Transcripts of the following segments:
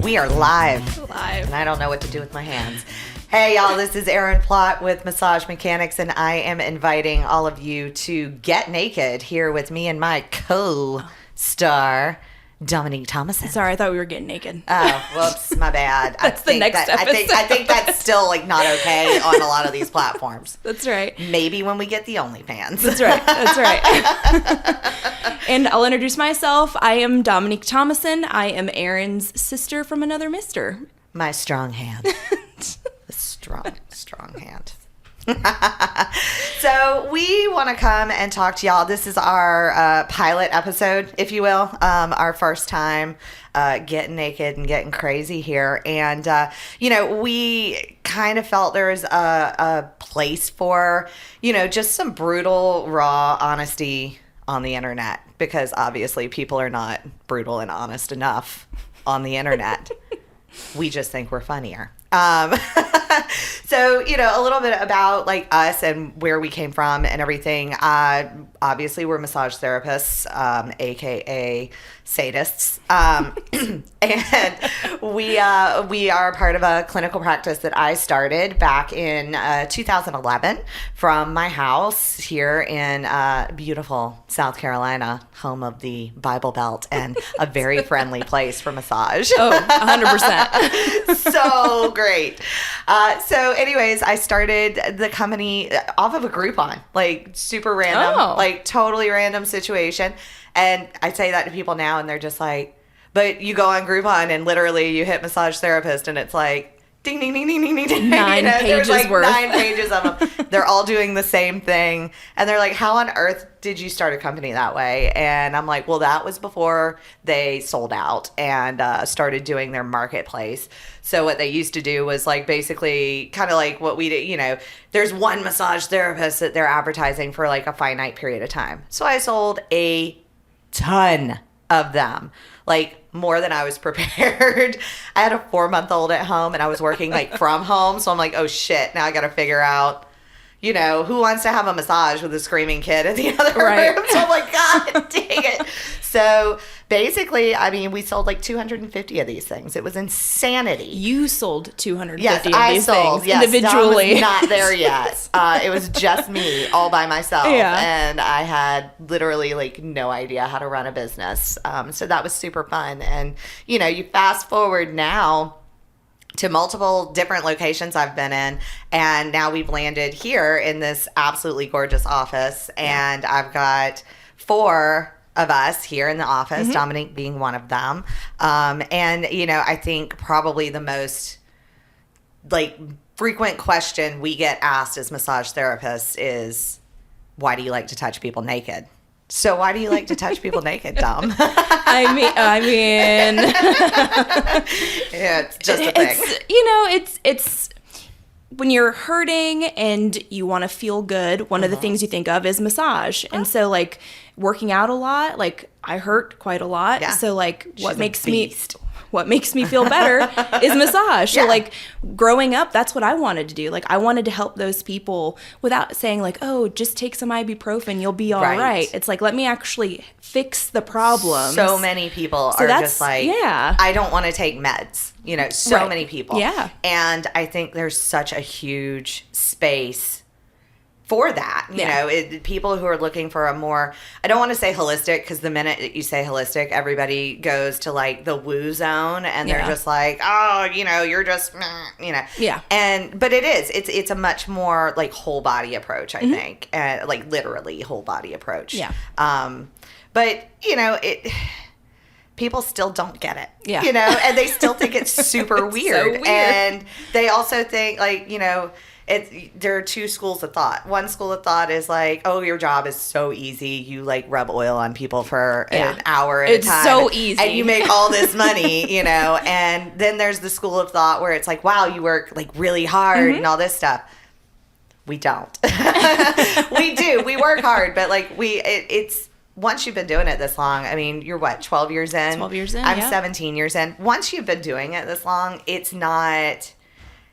We are live. Live. And I don't know what to do with my hands. Hey, y'all, this is Erin Plott with Massage Mechanics, and I am inviting all of you to get naked here with me and my co-star, Dominique Thomason. Sorry, I thought we were getting naked. Oh, whoops, my bad. That's the next episode. I think that's still like not okay on a lot of these platforms. That's right. Maybe when we get the OnlyFans. That's right. That's right. And I'll introduce myself. I am Dominique Thomason. I am Erin's sister from another mister. My strong hand. A strong hand. So we want to come and talk to y'all. This is our pilot episode, if you will, our first time getting naked and getting crazy here. And, we kind of felt there was a place for, just some brutal, raw honesty on the internet, because obviously people are not brutal and honest enough on the internet. We just think we're funnier. So, a little bit about like us and where we came from and everything. Obviously, we're massage therapists, aka sadists, and we are part of a clinical practice that I started back in 2011 from my house here in beautiful South Carolina, home of the Bible Belt, and a very friendly place for massage. Oh, 100%. So great. So anyways, I started the company off of a Groupon, like super random, like totally random situation. And I say that to people now and they're just like, but you go on Groupon and literally you hit massage therapist and it's like, ding, ding, ding, ding, ding, ding, ding. There's like worth. 9 pages of them. They're all doing the same thing. And they're like, how on earth did you start a company that way? And I'm like, well, that was before they sold out and started doing their marketplace. So what they used to do was like basically kind of like what we did, there's one massage therapist that they're advertising for like a finite period of time. So I sold a ton of them, like more than I was prepared. I had a 4-month-old at home and I was working like from home. So I'm like, oh shit, now I got to figure out, who wants to have a massage with a screaming kid in the other room? So I'm like, God dang it. So basically, we sold like 250 of these things. It was insanity. You sold 250 yes, of I these sold, things yes, individually. Dom was not there yet. It was just me all by myself. Yeah. And I had literally like no idea how to run a business. So that was super fun. And, you fast forward now to multiple different locations I've been in, and now we've landed here in this absolutely gorgeous office, and I've got 4 of us here in the office, Dominique being one of them. And, I think probably the most like frequent question we get asked as massage therapists is, why do you like to touch people naked? So why do you like to touch people naked, Dom? I mean, yeah, it's just a thing. It's when you're hurting and you want to feel good, one of the things you think of is massage. And so like working out a lot, like I hurt quite a lot. Yeah. So like what makes me feel better is massage. So like growing up, that's what I wanted to do. Like I wanted to help those people without saying like, oh, just take some ibuprofen, you'll be all right. It's like, let me actually fix the problem. So many people are just like, I don't want to take meds. So many people. Yeah. And I think there's such a huge space for that. People who are looking for a more, I don't want to say holistic, because the minute that you say holistic, everybody goes to like the woo zone and they're just like, oh, you're just, Yeah. But it's a much more like whole body approach, I think, like literally whole body approach. Yeah. But people still don't get it. Yeah. And they still think it's super weird. So weird. And they also think like, there are 2 schools of thought. One school of thought is like, oh, your job is so easy. You like rub oil on people for an hour at a time. It's so easy. And you make all this money, And then there's the school of thought where it's like, wow, you work like really hard and all this stuff. We don't. We do. We work hard, but like it's once you've been doing it this long, you're what, 12 years in? 12 years in, I'm 17 years in. Once you've been doing it this long, it's not,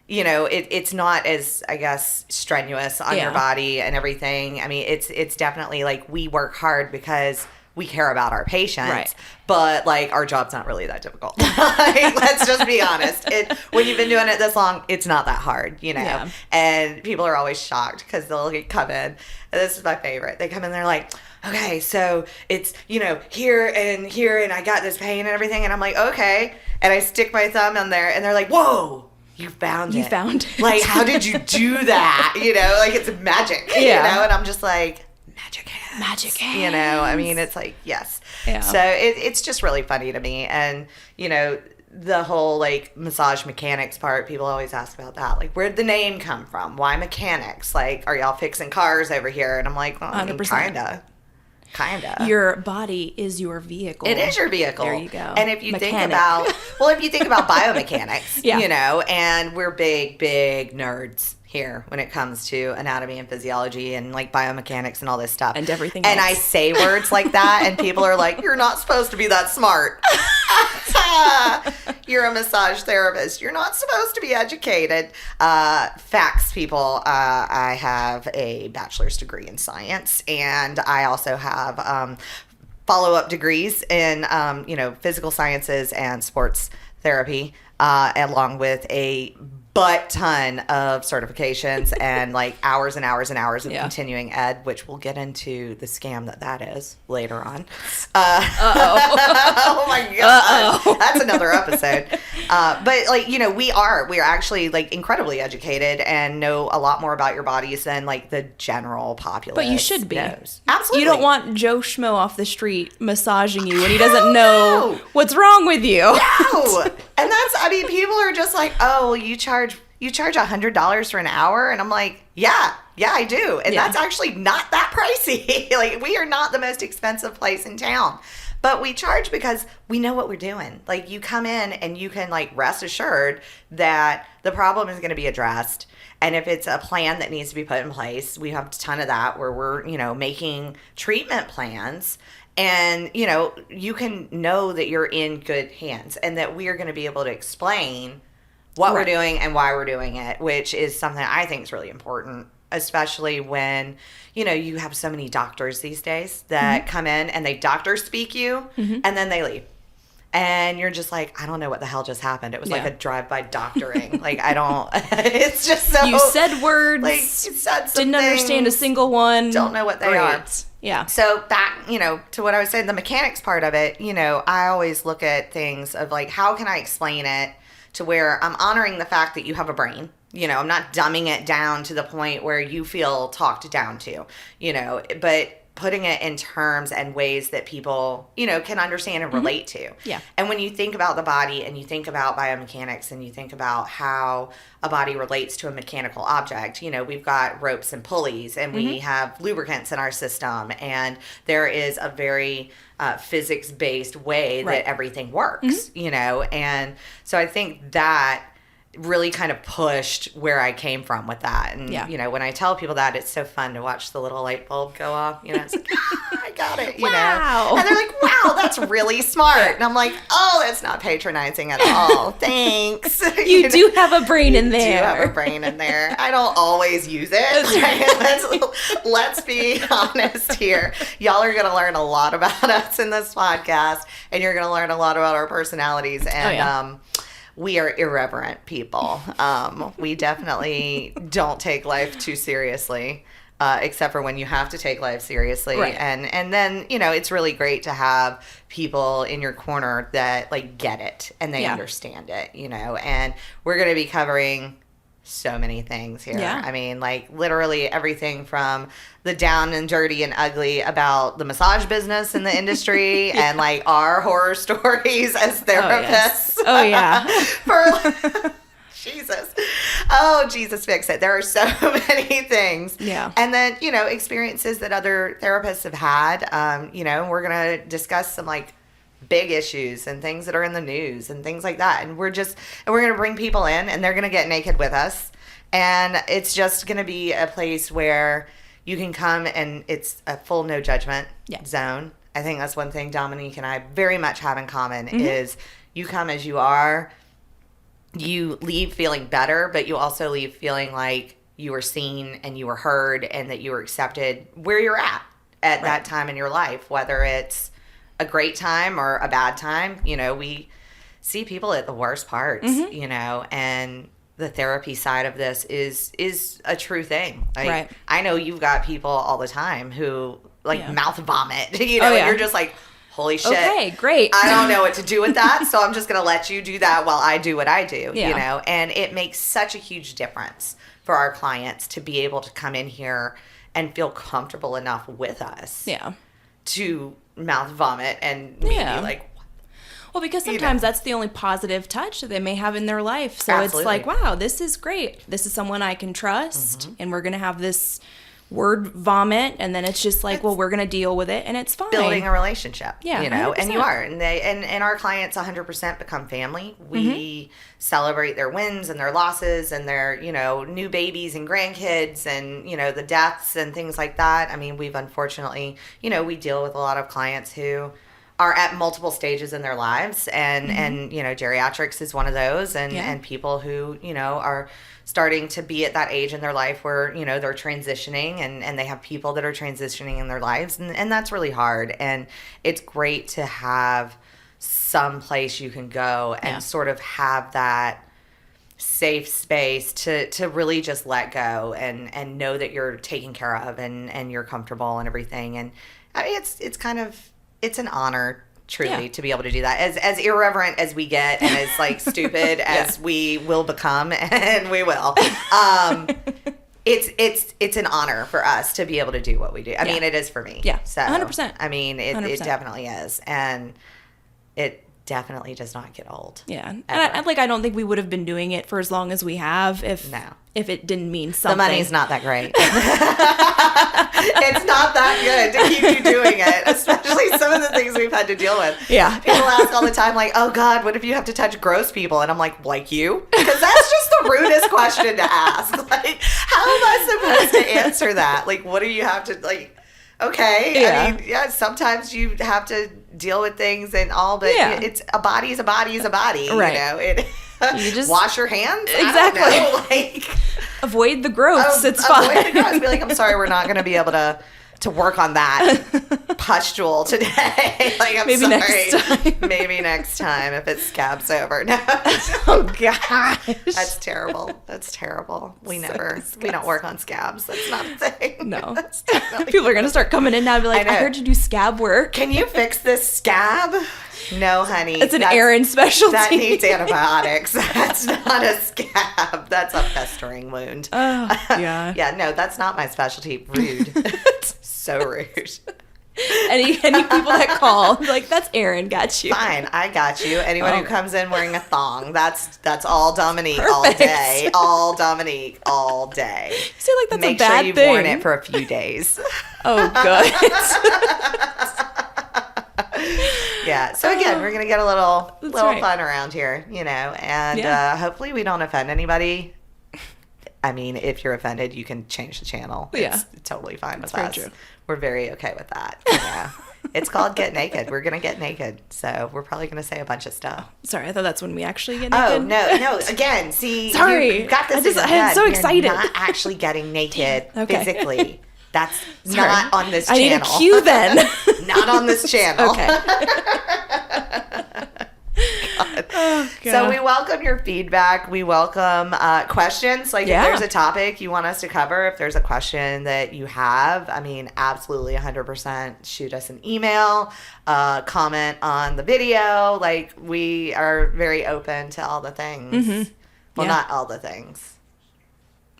it's not as, I guess, strenuous on your body and everything. It's definitely like we work hard because we care about our patients. Right. But, like, our job's not really that difficult. Like, let's just be honest. When you've been doing it this long, it's not that hard, you know? Yeah. And people are always shocked because they'll come in. And this is my favorite. They come in, they're like, okay, so it's, you know, here, and I got this pain and everything. And I'm like, okay. And I stick my thumb in there, and they're like, whoa. You found it. Like, how did you do that? You know, like, it's magic. Yeah. You know, and I'm just like, magic hands. Magic hands. You know, I mean, it's like, yes. Yeah. So it's just really funny to me. And, you know, the whole, like, massage mechanics part, people always ask about that. Like, where'd the name come from? Why mechanics? Like, are y'all fixing cars over here? And I'm like, well, I mean, 100%. Kinda. Your body is your vehicle. It is your vehicle. There you go. And if you think about biomechanics, yeah. you know, and we're big nerds here when it comes to anatomy and physiology and, like, biomechanics and all this stuff. And everything And else. I say words like that, and people are like, you're not supposed to be that smart. You're a massage therapist. You're not supposed to be educated. Facts, people. I have a bachelor's degree in science, and I also have follow-up degrees in, you know, physical sciences and sports therapy, along with a ton of certifications and, like, hours and hours and hours of continuing ed, which we'll get into the scam that is later on. Oh my God. That's another episode. But, like, you know, we're actually, like, incredibly educated and know a lot more about your bodies than, like, the general populace. But you should be. Knows. Absolutely. You don't want Joe Schmo off the street massaging you when he doesn't know what's wrong with you. No. And that's, I mean, people are just like, oh, well, you charge $100 for an hour? And I'm like, yeah, I do. And that's actually not that pricey. Like, we are not the most expensive place in town. But we charge because we know what we're doing. Like, you come in and you can, like, rest assured that the problem is going to be addressed. And if it's a plan that needs to be put in place, we have a ton of that where we're, you know, making treatment plans. And, you know, you can know that you're in good hands and that we are going to be able to explain what we're doing and why we're doing it, which is something I think is really important, especially when, you know, you have so many doctors these days that come in and they doctor speak you and then they leave. And you're just like, I don't know what the hell just happened. It was like a drive-by doctoring. Like, I don't, it's just so. You said words. Like, you said some didn't understand a things, single one. Don't know what they are. Yeah. So that, you know, to what I was saying, the mechanics part of it, you know, I always look at things of, like, how can I explain it to where I'm honoring the fact that you have a brain. You know, I'm not dumbing it down to the point where you feel talked down to, you know, but putting it in terms and ways that people, you know, can understand and relate to. Yeah. And when you think about the body and you think about biomechanics and you think about how a body relates to a mechanical object, you know, we've got ropes and pulleys and we have lubricants in our system, and there is a very physics-based way that everything works, you know. And so I think that really kind of pushed where I came from with that. And, you know, when I tell people that, it's so fun to watch the little light bulb go off. You know, it's like, I got it, you know. And they're like, wow, that's really smart. And I'm like, oh, that's not patronizing at all. Thanks. You do have a brain in there. You do have a brain in there. I don't always use it. Let's be honest here. Y'all are going to learn a lot about us in this podcast, and you're going to learn a lot about our personalities. And, we are irreverent people. We definitely don't take life too seriously, except for when you have to take life seriously. Right. And then, you know, it's really great to have people in your corner that, like, get it and they understand it, you know. And we're going to be covering so many things here. Yeah. I mean, like, literally everything from the down and dirty and ugly about the massage business in the industry and, like, our horror stories as therapists. Oh, yeah. For Jesus. Oh, Jesus, fix it. There are so many things. Yeah. And then, you know, experiences that other therapists have had. You know, we're going to discuss some, like, big issues and things that are in the news and things like that. And we're going to bring people in and they're going to get naked with us. And it's just going to be a place where you can come and it's a full no judgment zone. I think that's one thing Dominique and I very much have in common is you come as you are. You leave feeling better, but you also leave feeling like you were seen and you were heard and that you were accepted where you're at. at that time in your life, whether it's a great time or a bad time. You know, we see people at the worst parts, you know, and the therapy side of this is a true thing. Like, I know you've got people all the time who like mouth vomit, you know, and you're just like, holy shit. Okay, great. I don't know what to do with that, so I'm just going to let you do that while I do what I do, you know? And it makes such a huge difference for our clients to be able to come in here and feel comfortable enough with us to mouth vomit and maybe like, well, because sometimes that's the only positive touch that they may have in their life. So it's like, wow, this is great. This is someone I can trust, and we're going to have this word vomit, and then it's just like, well, we're going to deal with it, and it's fine. Building a relationship, you know, 100%. and you are. And our clients 100% become family. We celebrate their wins and their losses and their, you know, new babies and grandkids and, you know, the deaths and things like that. I mean, we've unfortunately, you know, we deal with a lot of clients who are at multiple stages in their lives, and you know, geriatrics is one of those, and people who, you know, are starting to be at that age in their life where, you know, they're transitioning, and they have people that are transitioning in their lives, and that's really hard. And it's great to have some place you can go and sort of have that safe space to really just let go and know that you're taken care of and you're comfortable and everything. And I mean, it's kind of, it's an honor, truly, to be able to do that. As irreverent as we get and as like stupid as we will become, and we will. It's an honor for us to be able to do what we do. I mean, it is for me. Yeah. So 100%. I mean, it definitely is, and it definitely does not get old. Yeah. And I don't think we would have been doing it for as long as we have if it didn't mean something. The money's not that great. It's not that good to keep you doing it, especially some of the things we've had to deal with. Yeah. People ask all the time, like, oh, God, what if you have to touch gross people? And I'm like you? Because that's just the rudest question to ask. Like, how am I supposed to answer that? Like, what do you have to, like, okay. Yeah. I mean, sometimes you have to deal with things and all, but it's a body is a body is a body. Right. You know, you just wash your hands. Exactly. I don't know, like, avoid the gross. It's fine. Avoid the gross. Be like, I'm sorry, we're not going to be able to work on that pustule today. Like, I'm maybe sorry. Next time. Maybe next time if it scabs over. No. Oh gosh. That's terrible. That's terrible. We don't work on scabs. That's not a thing. No. People are going to start coming in now and be like, I heard you do scab work. Can you fix this scab? No, honey. It's an Erin specialty. That needs antibiotics. That's not a scab. That's a festering wound. Oh, yeah. Yeah, no, that's not my specialty. Rude. So rude. Any people that call, like, that's Erin, got you. Fine, I got you. Anyone who comes in wearing a thong, that's all Dominique. Perfect. All day. All Dominique all day. You say like that's Make a bad sure you've thing. worn it for a few days. Oh, good. Yeah. So again, we're gonna get a little fun around here, you know, and hopefully we don't offend anybody. I mean, if you're offended, you can change the channel. Yeah. It's totally fine with That's us. very true. We're very okay with that. Yeah. It's called Get Naked. We're gonna get naked, so we're probably gonna say a bunch of stuff. Sorry, I thought that's when we actually get naked. Oh no! Again, see, sorry, you got this. I'm so excited. You're not actually getting naked physically. That's not on this I channel. need a cue then. Not on this channel. Okay. Oh, so we welcome your feedback. We welcome questions. Like, if there's a topic you want us to cover, if there's a question that you have, I mean, absolutely 100% shoot us an email, comment on the video. Like, we are very open to all the things. Mm-hmm. Well, not all the things.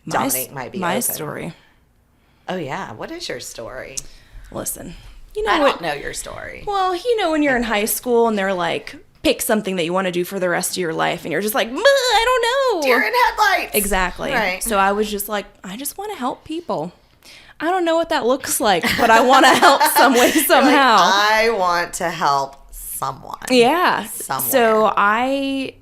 Dominique might be my open. Story. Oh, yeah. What is your story? Listen, I don't know your story. Well, you know, when you're in high school and they're like, pick something that you want to do for the rest of your life, and you're just like, I don't know. Deer in headlights. Exactly. Right. So I was just like, I just want to help people. I don't know what that looks like, but I want to help some way, somehow. I want to help someone. Yeah. Somewhere. So I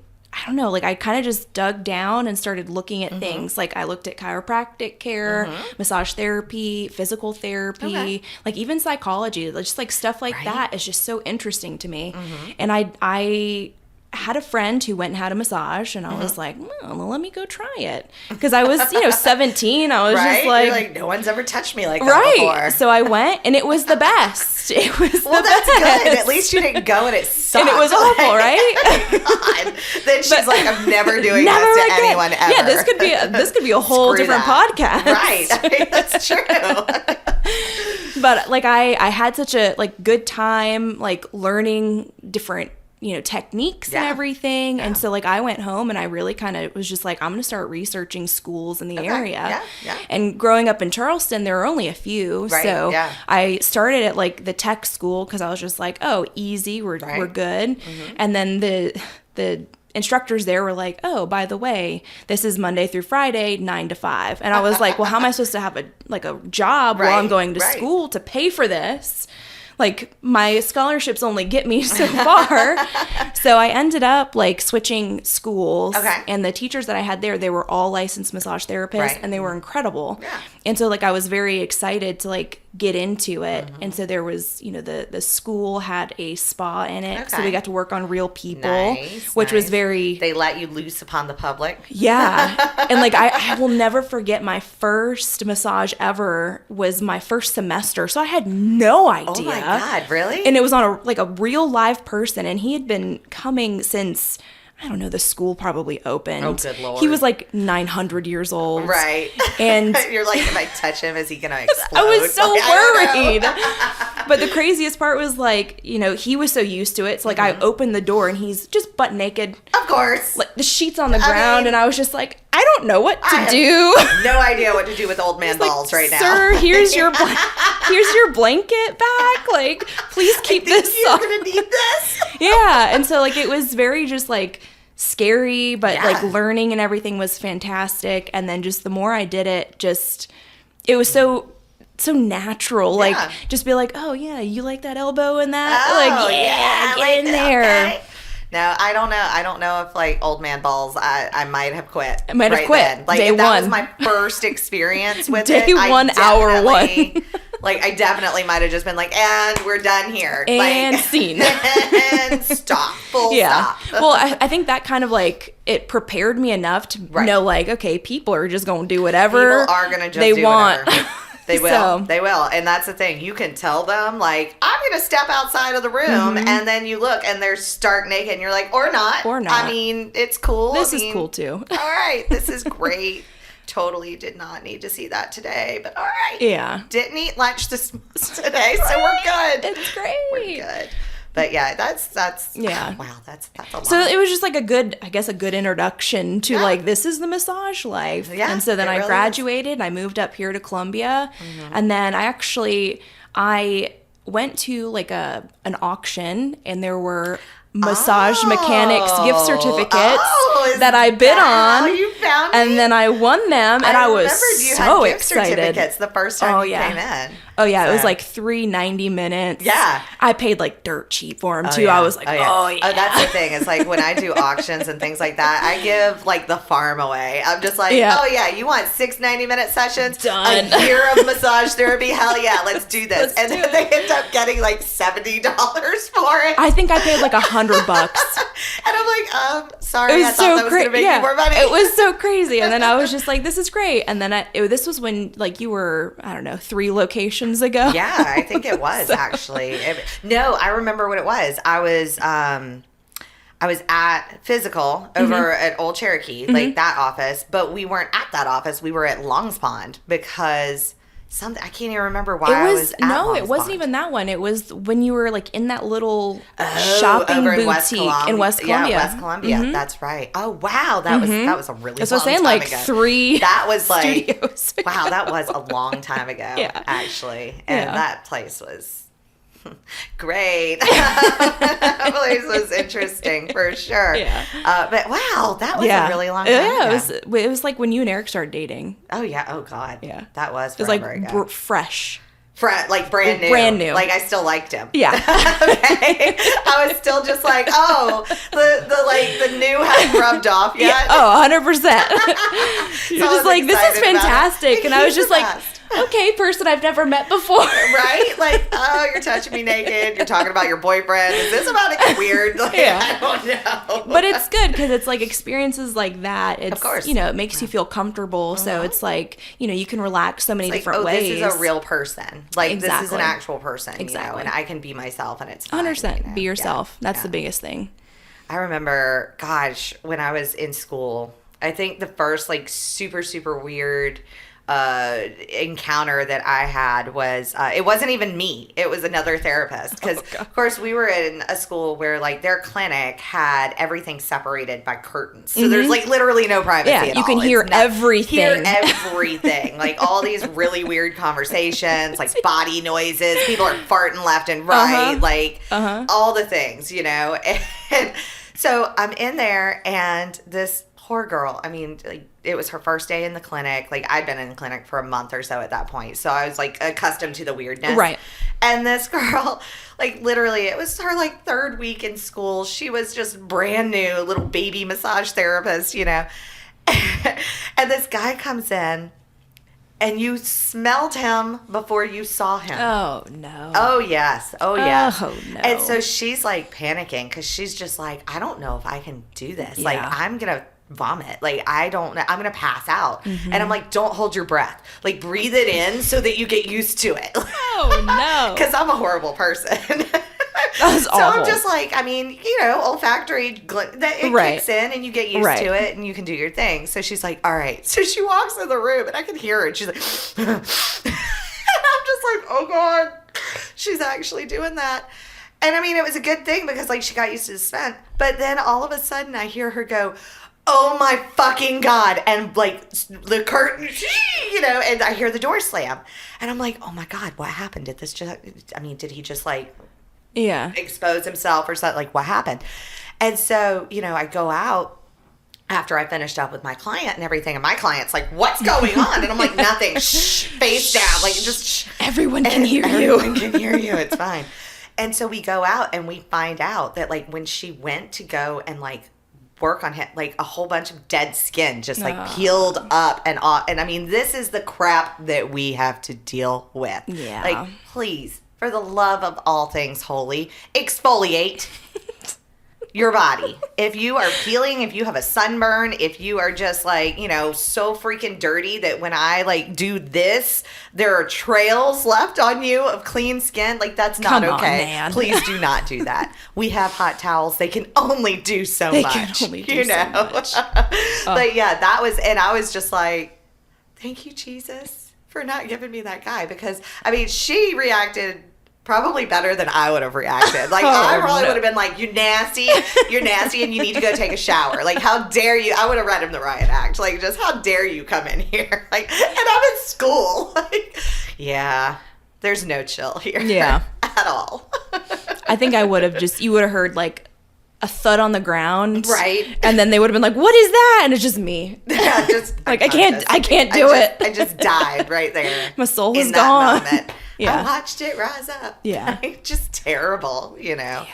don't know, like I kind of just dug down and started looking at things. Like I looked at chiropractic care, massage therapy, physical therapy, like even psychology, just like stuff like that is just so interesting to me. And I had a friend who went and had a massage, and I was like, well, let me go try it. Because I was, 17. I was just like... You're like, no one's ever touched me like that before. So I went, and it was the best. It was the best. That's good. At least you didn't go and it sucked. And it was awful, right? God. Then she's like, I'm never doing this to anyone ever. Yeah, this could be a whole different podcast. Right. That's true. But like I had such a good time learning different techniques and everything. And so I went home and I really kind of was just like, I'm going to start researching schools in the area. Yeah. And growing up in Charleston, there were only a few. Right, so I started at the tech school because I was just like, oh, easy, we're good. Mm-hmm. And then the instructors there were like, oh, by the way, this is Monday through Friday, 9 to 5. And I was like, well, how am I supposed to have a job while I'm going to school to pay for this? My scholarships only get me so far. So I ended up switching schools. Okay. And the teachers that I had there, they were all licensed massage therapists and they were incredible. Yeah. And so I was very excited to get into it. Mm-hmm. And so there was, the school had a spa in it. Okay. So we got to work on real people, which was very... They let you loose upon the public. Yeah. And I will never forget my first massage ever was my first semester. So I had no idea. Oh my God, really? And it was on a real live person, and he had been coming since... I don't know, the school probably opened. Oh, good Lord. He was 900 years old. Right. And you're like, if I touch him, is he going to explode? I was so worried. But the craziest part was he was so used to it. So I opened the door and he's just butt naked. Of course. The sheets on the ground. And I was just like, I don't know what to do. No idea what to do with old man balls right now. Sir, here's your blanket back. Please keep this on. You're going to need this. Yeah. And so it was very just scary, but learning and everything was fantastic. And then just the more I did it, it was so natural. Just be oh yeah, you like that elbow and that? Oh, get in there. Okay. No, I don't know if old man balls. I might have quit. I might have quit. Day one. That was my first experience with it. Day one, hour one. I definitely might have just been and we're done here. And scene. And stop. Full stop. Well, I think that kind of it prepared me enough to know okay, people are just going to do whatever people are going to just they do want. Whatever. They will. They will. And that's the thing. You can tell them, I'm going to step outside of the room, and then you look, and they're stark naked, and you're like, or not. Or not. I mean, it's cool. This is cool, too. All right. This is great. Totally did not need to see that today, but all right. Yeah. Didn't eat lunch today, so we're good. It's great. We're good. But yeah, that's yeah. Wow, that's a lot. So it was just a good introduction to this is the massage life. Yeah, and so then I graduated, I moved up here to Columbia, and then I went to an auction, and there were massage mechanics gift certificates that I bid on. How you found me? And then I won them, and I was so gift excited. Certificates the first time you came in. Oh yeah, so. It was 3 90-minutes. Yeah, I paid dirt cheap for them too. Yeah. I was like, oh yeah. Oh, that's the thing. It's when I do auctions and things like that, I give the farm away. I'm just oh yeah, you want 6 90-minute sessions? Done. A year of massage therapy? Hell yeah, let's do this. And then they end up getting $70 for it. I think I paid $100. And I'm sorry, I thought that was going to make you more money. It was so crazy. And then I was just this is great. And then this was when you were, I don't know, 3 locations ago. Yeah, I think it was actually. No, I remember what it was. I was at Physical over at Old Cherokee, that office, but we weren't at that office. We were at Longs Pond because I can't even remember why I was at Longs it wasn't Pond. even that one. It was when you were in that little shopping boutique in West Columbia. Yeah, West Columbia. That's right. Oh wow, that was a really That's long what I'm saying, time ago. 3 that was studios ago. Wow, that was a long time ago. Actually, and that place was great. That place was interesting for sure. Yeah. But wow, that was a really long time ago. It was when you and Eric started dating. Oh yeah. Oh god. Yeah. That was it was ago. Fresh. Brand new. Brand new. I still liked him. Yeah. Okay. I was still just the new hadn't rubbed off yet. Yeah. Oh, 100%. You're just this is fantastic. And I was just okay, person I've never met before. Right? Like, oh, you're touching me naked. You're talking about your boyfriend. Is this about to get weird? Like, Yeah. I don't know. But it's good because it's like experiences like that. It's, of course. it makes you feel comfortable. So it's like, you can relax so many different ways. This is a real person. Like, Exactly. this is an actual person. Exactly. And I can be myself and it's fine. 100%. Be yourself. Yeah. That's the biggest thing. I remember, gosh, when I was in school, I think the first like super, super weird encounter that I had was, it wasn't even me. It was another therapist. Because, of course, we were in a school where like their clinic had everything separated by curtains. So there's like literally no privacy at all. You can hear everything. Hear everything. Like all these really weird conversations, like body noises. People are farting left and right. Like all the things, And so I'm in there and this poor girl, I mean, like, it was her first day in the clinic. Like, I'd been in the clinic for a month or so at that point. So I was, like, accustomed to the weirdness. Right. And this girl, like, literally, it was her, like, third week in school. She was just brand new, little baby massage therapist, And this guy comes in, and you smelled him before you saw him. Oh, no. Oh, yes. Oh, yes. Oh, no. And so she's, like, panicking because she's just like, I don't know if I can do this. Yeah. Like, I'm going to vomit. Like, I don't know. I'm going to pass out. And I'm like, don't hold your breath. Like, breathe it in so that you get used to it. Oh, no. Because I'm a horrible person. That's awful. So I'm just like, I mean, olfactory, kicks in and you get used to it and you can do your thing. So she's like, all right. So she walks in the room and I can hear her and she's like, and I'm just like, oh God, she's actually doing that. And I mean, it was a good thing because like she got used to the scent. But then all of a sudden I hear her go, oh my fucking God. And like the curtain, and I hear the door slam. And I'm like, oh my God, what happened? Did he just like expose himself or something? Like, what happened? And so, I go out after I finished up with my client and everything, and my client's like, what's going on? And I'm like, nothing. Shh, face down. Like, just shh. Everyone can hear you. Everyone can hear you. It's fine. And so we go out and we find out that, like, when she went to go and, like, work on him, like, a whole bunch of dead skin just, like, peeled up and off. And, I mean, this is the crap that we have to deal with. Yeah. Like, please, for the love of all things holy, exfoliate your body. If you are peeling, if you have a sunburn, if you are just like, so freaking dirty that when I like do this, there are trails left on you of clean skin, like that's not Come on, okay. man. Please do not do that. We have hot towels. They can only do so much. Can only do so much. But yeah, that was, and I was just like, thank you, Jesus, for not giving me that guy. Because, I mean, she reacted probably better than I would have reacted. Like, I probably would have been like, you're nasty, and you need to go take a shower. Like, how dare you? I would have read him the riot act. Like, just how dare you come in here? Like, and I'm in school. Like, yeah, there's no chill here. Yeah. At all. I think I would have you would have heard like a thud on the ground. Right. And then they would have been like, what is that? And it's just me. Yeah, just like, I can't do it. I just died right there. My soul is in gone. That moment. Yeah. I watched it rise up. Yeah. Like, just terrible, Yeah.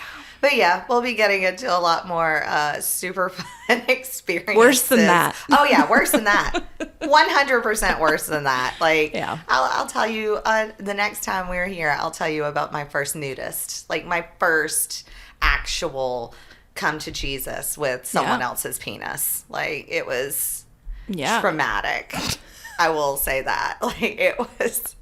But yeah, we'll be getting into a lot more super fun experiences. Worse than that. Oh yeah, worse than that. 100% worse than that. Like, yeah. I'll tell you the next time we're here, I'll tell you about my first nudist. Like my first actual come to Jesus with someone else's penis. Like it was traumatic. I will say that. Like it was.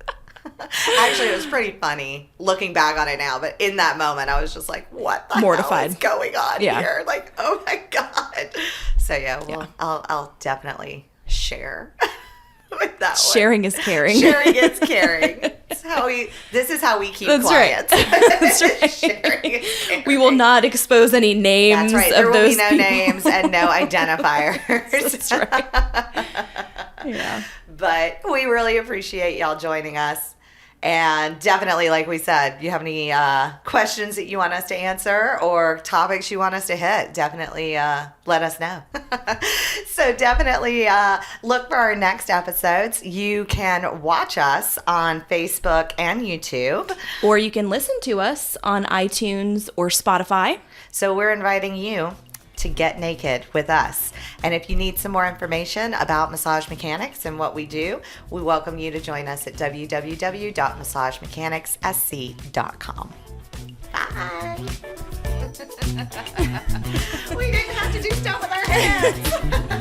Actually, it was pretty funny looking back on it now, but in that moment, I was just like, "What the hell is going on here?" Like, oh my God! So I'll definitely share with that. Sharing is caring. Sharing is caring. This is how we keep clients. Right. That's right. Sharing is caring. We will not expose any names. That's right. There of will those be no people. names and no identifiers. That's right. Yeah. But we really appreciate y'all joining us. And definitely, like we said, you have any questions that you want us to answer or topics you want us to hit, definitely let us know. So definitely look for our next episodes. You can watch us on Facebook and YouTube. Or you can listen to us on iTunes or Spotify. So we're inviting you to get naked with us. And if you need some more information about massage mechanics and what we do, we welcome you to join us at www.massagemechanicsSC.com. Bye. We didn't have to do stuff with our hands.